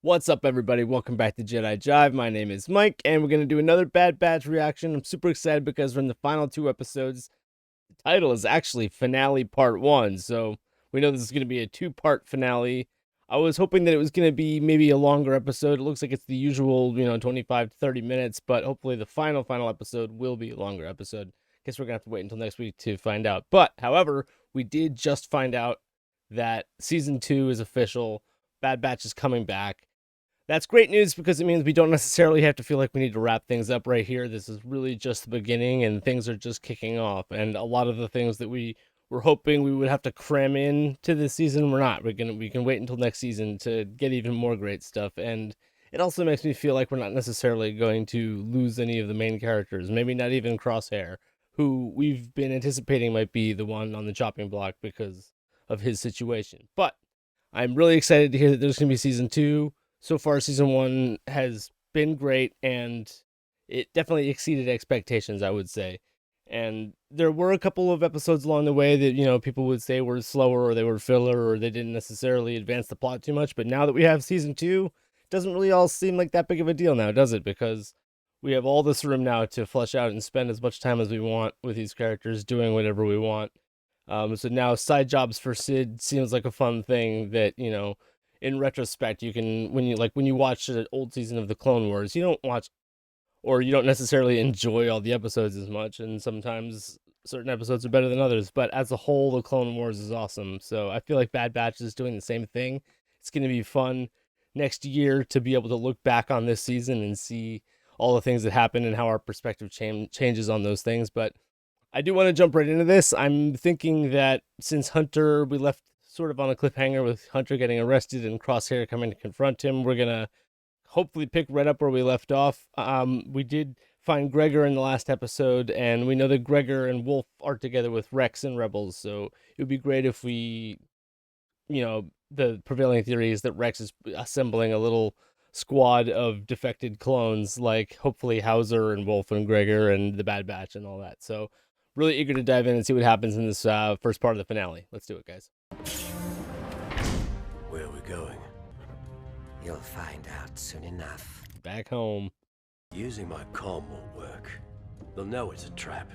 What's up, everybody? Welcome back to Jedi Jive. My name is Mike, and we're going to do another Bad Batch reaction. I'm super excited because we're in the final two episodes. The title is actually Finale Part 1, so we know this is going to be a two-part finale. I was hoping that it was going to be maybe a longer episode. It looks like it's the usual, 25 to 30 minutes, but hopefully the final episode will be a longer episode. Guess we're going to have to wait until next week to find out. But, however, we did just find out that Season 2 is official. Bad Batch is coming back. That's great news because it means we don't necessarily have to feel like we need to wrap things up right here. This is really just the beginning and things are just kicking off. And a lot of the things that we were hoping we would have to cram in to this season, we're not. We can wait until next season to get even more great stuff. And it also makes me feel like we're not necessarily going to lose any of the main characters, maybe not even Crosshair, who we've been anticipating might be the one on the chopping block because of his situation. But I'm really excited to hear that there's going to be season 2. So far, season 1 has been great, and it definitely exceeded expectations, I would say. And there were a couple of episodes along the way that, people would say were slower or they were filler or they didn't necessarily advance the plot too much. But now that we have season 2, it doesn't really all seem like that big of a deal now, does it? Because we have all this room now to flesh out and spend as much time as we want with these characters doing whatever we want. So now side jobs for Sid seems like a fun thing that, in retrospect, you can when you watch an old season of the Clone Wars, you don't watch or you don't necessarily enjoy all the episodes as much, and sometimes certain episodes are better than others. But as a whole, the Clone Wars is awesome. So I feel like Bad Batch is doing the same thing. It's going to be fun next year to be able to look back on this season and see all the things that happened and how our perspective changes on those things. But I do want to jump right into this. I'm thinking that since Hunter, we left sort of on a cliffhanger with Hunter getting arrested and Crosshair coming to confront him, we're going to hopefully pick right up where we left off. We did find Gregor in the last episode, and we know that Gregor and Wolf are together with Rex and Rebels, so it would be great if the prevailing theory is that Rex is assembling a little squad of defected clones, like hopefully Hauser and Wolf and Gregor and the Bad Batch and all that. So really eager to dive in and see what happens in this first part of the finale. Let's do it, guys. Where are we going? You'll find out soon enough. Back home. Using my comm won't work. They'll know it's a trap.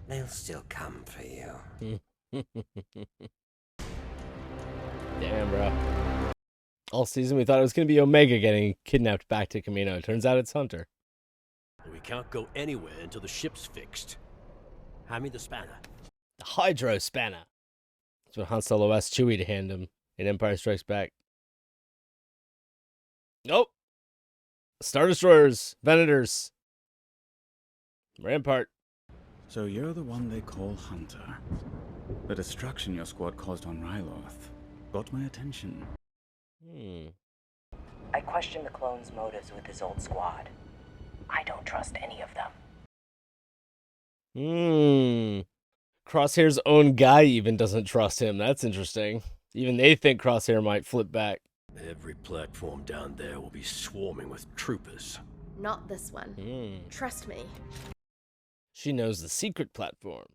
They'll still come for you. Damn, bro. All season we thought it was going to be Omega getting kidnapped back to Kamino. Turns out it's Hunter. We can't go anywhere until the ship's fixed. Hand me the spanner. The Hydro Spanner. That's what Han Solo asked Chewie to hand him in Empire Strikes Back. Nope. Star Destroyers, Venators, Rampart. So you're the one they call Hunter. The destruction your squad caused on Ryloth got my attention. I question the clone's motives with his old squad. I don't trust any of them. Crosshair's own guy even doesn't trust him. That's interesting. Even they think Crosshair might flip back. Every platform down there will be swarming with troopers. Not this one. Trust me. She knows the secret platform.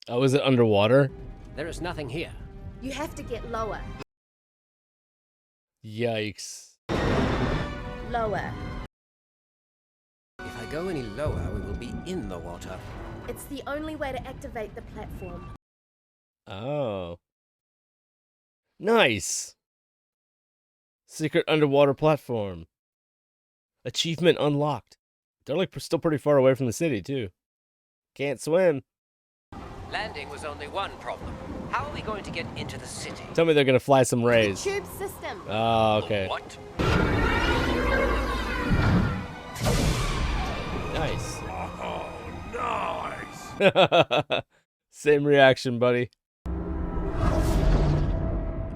Oh, is it underwater? There is nothing here. You have to get lower. Yikes. Lower. If I go any lower, we will be in the water. It's the only way to activate the platform. Oh. Nice. Secret underwater platform. Achievement unlocked. They're like still pretty far away from the city, too. Can't swim. Landing was only one problem. How are we going to get into the city? Tell me they're gonna fly some rays. Tube system. Oh, okay. What? Nice. Oh, nice! Same reaction, buddy.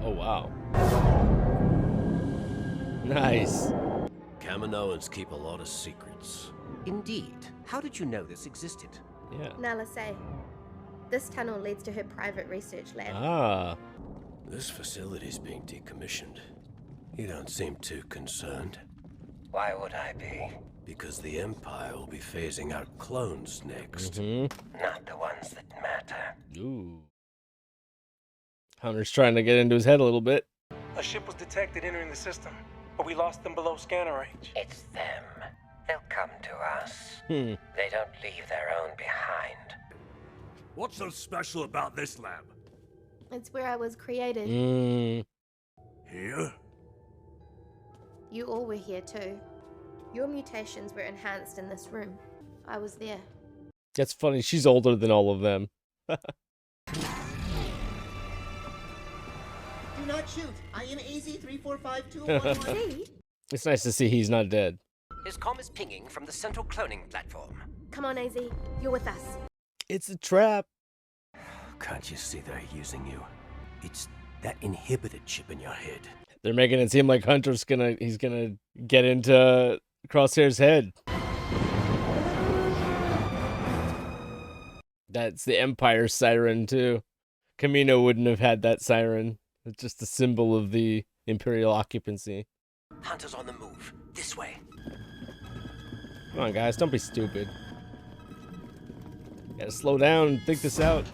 Oh, wow. Nice. Kaminoans keep a lot of secrets. Indeed. How did you know this existed? Yeah. Nala say. This tunnel leads to her private research lab. Ah. This facility's being decommissioned. You don't seem too concerned. Why would I be? Because the Empire will be phasing out clones next. Not the ones that matter. Ooh. Hunter's trying to get into his head a little bit. A ship was detected entering the system, but we lost them below scanner range. It's them. They'll come to us. They don't leave their own behind. What's so special about this lab? It's where I was created. Here? You all were here too. Your mutations were enhanced in this room. I was there. That's funny. She's older than all of them. Do not shoot. I am AZ-345-211. See? It's nice to see he's not dead. His comm is pinging from the central cloning platform. Come on, AZ. You're with us. It's a trap. Can't you see they're using you? It's that inhibited chip in your head. They're making it seem like he's gonna get into Crosshair's head. That's the Empire siren too. Camino wouldn't have had that siren. It's just a symbol of the Imperial occupancy. Hunter's on the move. This way. Come on, guys, don't be stupid. Gotta slow down and think this out.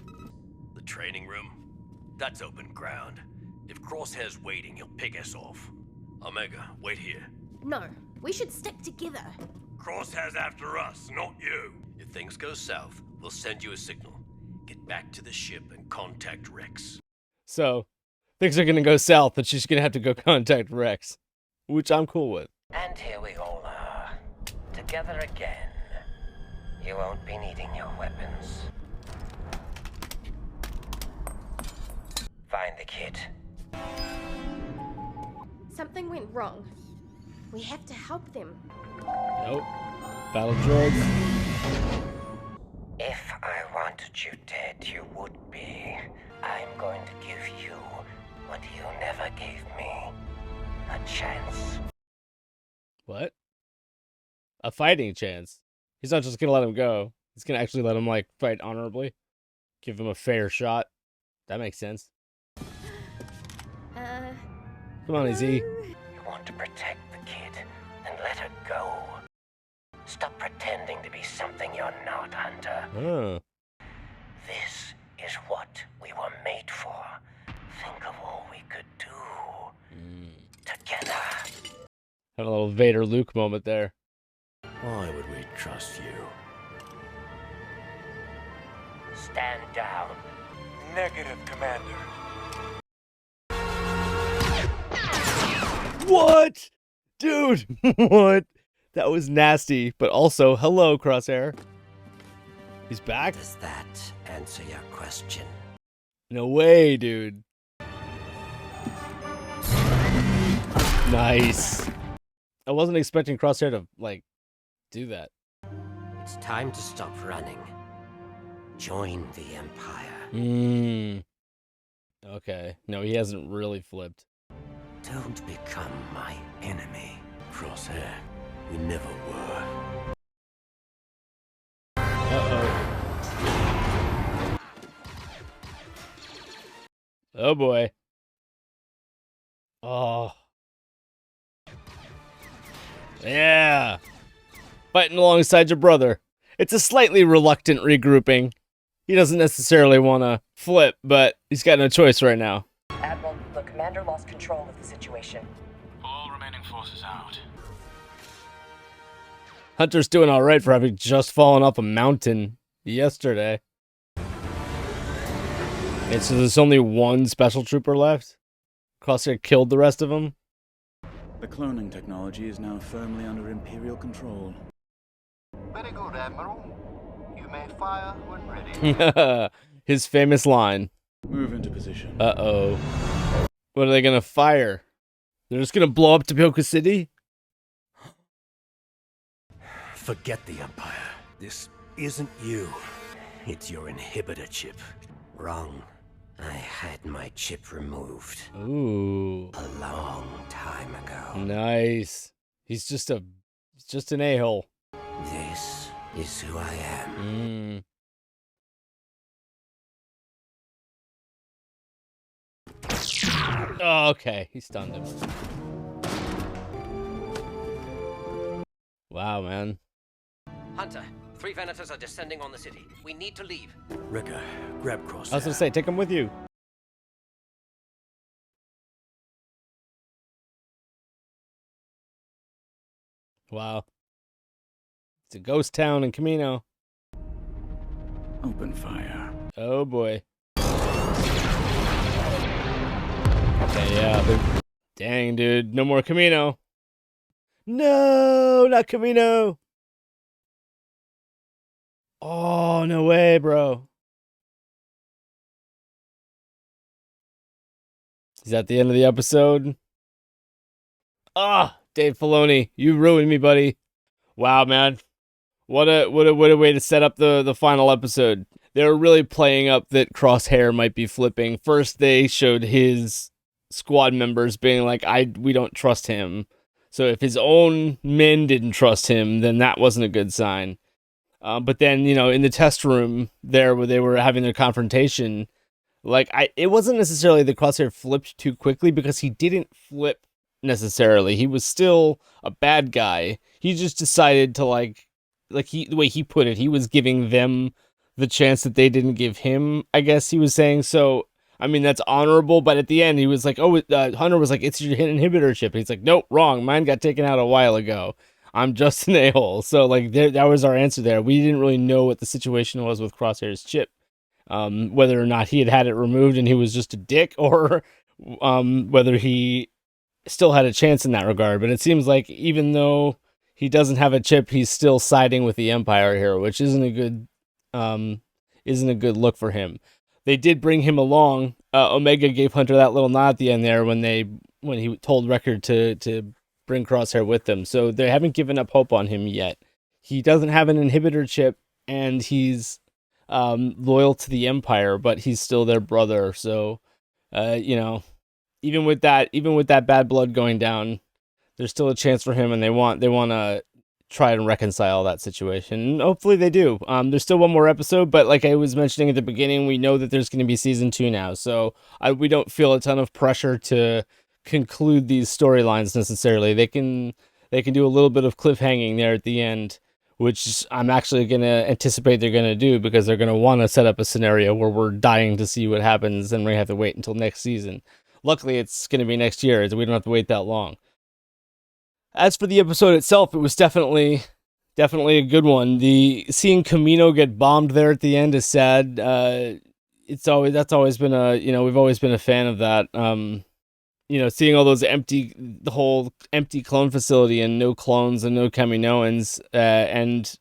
The training room? That's open ground. If Crosshair's waiting, he'll pick us off. Omega, wait here. No, we should stick together. Crosshair's after us, not you. If things go south, we'll send you a signal. Get back to the ship and contact Rex. So, things are gonna go south, but she's gonna have to go contact Rex, which I'm cool with. And here we all are. Together again. You won't be needing your weapons. Find the kid. Something went wrong. We have to help them. Nope. Battle droids. If I wanted you dead, you would be. I'm going to give you what you never gave me. A chance. What? A fighting chance. He's not just gonna let him go. He's gonna actually let him, like, fight honorably. Give him a fair shot. That makes sense. Come on, AZ. You want to protect the kid, then let her go. Stop pretending to be something you're not, Hunter. Oh. This is what we were made for. Think of all we could do. Together. Have a little Vader Luke moment there. Why would we trust you? Stand down. Negative, Commander. What? Dude, what? That was nasty, but also, hello, Crosshair. He's back? Does that answer your question? No way, dude. Nice. I wasn't expecting Crosshair to, like, do that. It's time to stop running. Join the Empire. Okay. No, he hasn't really flipped. Don't become my enemy. Crosshair, we never were. Uh-oh. Oh, boy. Oh. Yeah. Fighting alongside your brother. It's a slightly reluctant regrouping. He doesn't necessarily want to flip, but he's got no choice right now. Admiral, the commander lost control of the situation. All remaining forces out. Hunter's doing all right for having just fallen off a mountain yesterday. And so there's only one special trooper left. Crosshair killed the rest of them. The cloning technology is now firmly under Imperial control. Very good, Admiral. You may fire when ready. His famous line. Move into position. Uh-oh. What are they gonna fire? They're just gonna blow up Topeka City? Forget the Empire. This isn't you. It's your inhibitor chip. Wrong. I had my chip removed Ooh. a long time ago. Nice. He's just an a-hole. This is who I am. Oh, okay. He stunned him. Wow, man. Hunter, 3 Venators are descending on the city. We need to leave. Wrecker, grab Crosshair. I was gonna say, take him with you. Wow. It's a ghost town in Camino. Open fire. Oh boy. Okay, yeah. Dang, dude. No more Camino. No, not Camino. Oh, no way, bro. Is that the end of the episode? Ah, Dave Filoni, you ruined me, buddy. Wow, man. What a way to set up the final episode. They were really playing up that Crosshair might be flipping. First, they showed his squad members being like, we don't trust him. So if his own men didn't trust him, then that wasn't a good sign. But then, in the test room there where they were having their confrontation, it wasn't necessarily the Crosshair flipped too quickly, because he didn't flip necessarily. He was still a bad guy. He just decided to the way he put it, he was giving them the chance that they didn't give him, I guess he was saying. So, I mean, that's honorable, but at the end, he was like, Hunter was like, it's your inhibitor chip. And he's like, nope, wrong. Mine got taken out a while ago. I'm just an a-hole. So, that was our answer there. We didn't really know what the situation was with Crosshair's chip. Whether or not he had it removed and he was just a dick, or whether he still had a chance in that regard. But it seems like even though he doesn't have a chip, he's still siding with the Empire here, which isn't a good look for him. They did bring him along. Omega gave Hunter that little nod at the end there when he told Wrecker to bring Crosshair with them. So they haven't given up hope on him yet. He doesn't have an inhibitor chip, and he's loyal to the Empire, but he's still their brother. So, even with that bad blood going down, there's still a chance for him, and they want to try and reconcile that situation. And hopefully they do. There's still one more episode, but like I was mentioning at the beginning, we know that there's going to be season 2 now, so we don't feel a ton of pressure to conclude these storylines necessarily. They can do a little bit of cliffhanging there at the end, which I'm actually going to anticipate they're going to do, because they're going to want to set up a scenario where we're dying to see what happens, and we have to wait until next season. Luckily, it's going to be next year, so we don't have to wait that long. As for the episode itself, it was definitely a good one. Seeing Camino get bombed there at the end is sad. That's always been we've always been a fan of that. Seeing all those the whole empty clone facility and no clones and no Kaminoans, and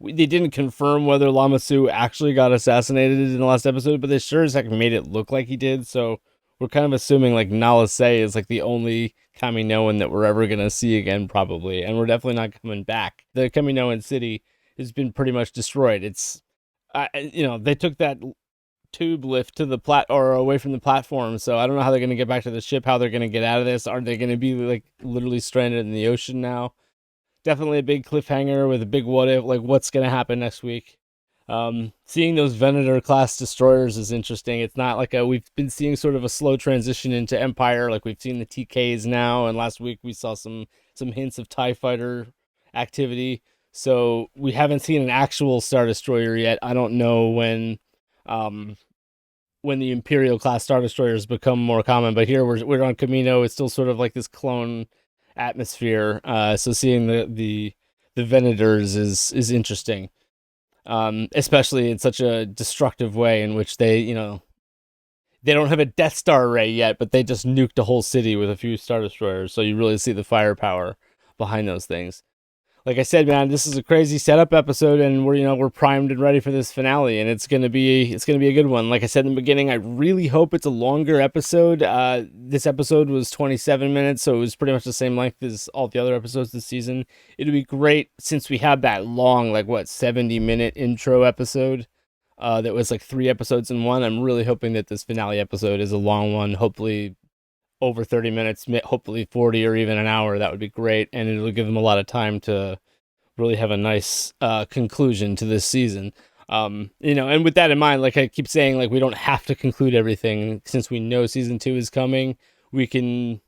they didn't confirm whether Lama Su actually got assassinated in the last episode, but they sure as heck made it look like he did. So we're kind of assuming Nala Se is the only Kaminoan that we're ever gonna see again, probably, and we're definitely not coming back. The Kaminoan city has been pretty much destroyed. It's, they took that tube lift to the away from the platform, so I don't know how they're gonna get back to the ship, how they're gonna get out of this. Are they gonna be literally stranded in the ocean now? Definitely a big cliffhanger with a big what if, what's gonna happen next week. Seeing those Venator class destroyers is interesting. It's not we've been seeing sort of a slow transition into Empire. We've seen the TKs now, and last week we saw some hints of TIE fighter activity. So we haven't seen an actual Star Destroyer yet. I don't know when the Imperial class Star Destroyers become more common, but here we're on Camino. It's still sort of this clone atmosphere. So seeing the Venators is interesting. Especially in such a destructive way in which they don't have a Death Star array yet, but they just nuked a whole city with a few Star Destroyers. So you really see the firepower behind those things. Like I said, man, this is a crazy setup episode, and we're primed and ready for this finale, and it's gonna be a good one. Like I said in the beginning, I really hope it's a longer episode. This episode was 27 minutes, so it was pretty much the same length as all the other episodes this season. It'd be great since we had that long, 70-minute intro episode. That was 3 episodes in one. I'm really hoping that this finale episode is a long one, hopefully over 30 minutes, hopefully 40 or even an hour. That would be great, and it'll give them a lot of time to really have a nice conclusion to this season. And with that in mind, I keep saying, we don't have to conclude everything. Since we know season 2 is coming, we can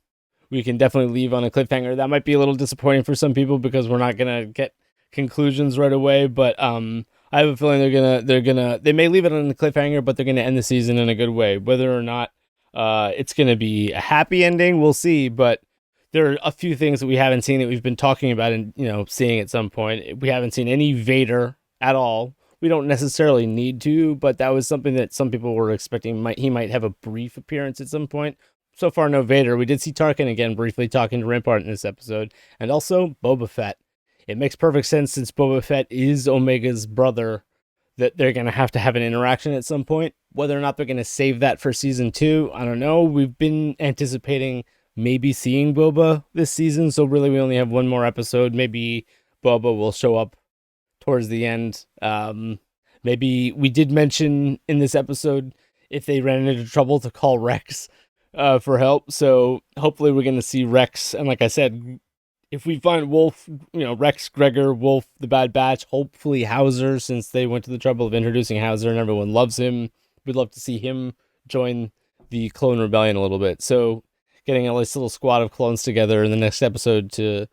definitely leave on a cliffhanger. That might be a little disappointing for some people because we're not gonna get conclusions right away, but I have a feeling they may leave it on a cliffhanger, but they're gonna end the season in a good way. Whether or not it's gonna be a happy ending, we'll see, but there are a few things that we haven't seen that we've been talking about and, seeing at some point. We haven't seen any Vader at all. We don't necessarily need to, but that was something that some people were expecting. He might have a brief appearance at some point. So far, no Vader. We did see Tarkin again briefly talking to Rampart in this episode, and also Boba Fett. It makes perfect sense since Boba Fett is Omega's brother that they're going to have an interaction at some point. Whether or not they're going to save that for season 2, I don't know. We've been anticipating maybe seeing Boba this season, so really we only have one more episode. Maybe Boba will show up towards the end. Maybe we did mention in this episode if they ran into trouble to call Rex for help, so hopefully we're going to see Rex. And like I said, if we find Wolf, Rex, Gregor, Wolf, the Bad Batch, hopefully Hauser, since they went to the trouble of introducing Hauser and everyone loves him, we'd love to see him join the Clone Rebellion a little bit. So getting a nice little squad of clones together in the next episode to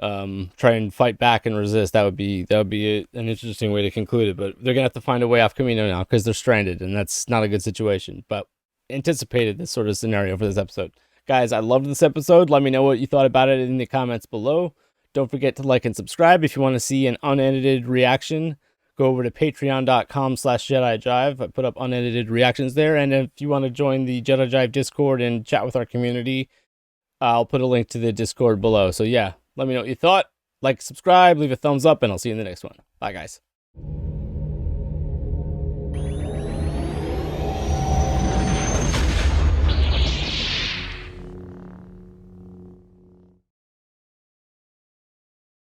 try and fight back and resist, that would be an interesting way to conclude it. But they're gonna have to find a way off Kamino now because they're stranded, and that's not a good situation. But anticipated this sort of scenario for this episode. Guys, I loved this episode. Let me know what you thought about it in the comments below. Don't forget to like and subscribe if you want to see an unedited reaction. Go over to patreon.com/JediJive. I put up unedited reactions there. And if you want to join the Jedi Jive Discord and chat with our community, I'll put a link to the Discord below. So yeah, let me know what you thought. Like, subscribe, leave a thumbs up, and I'll see you in the next one. Bye, guys.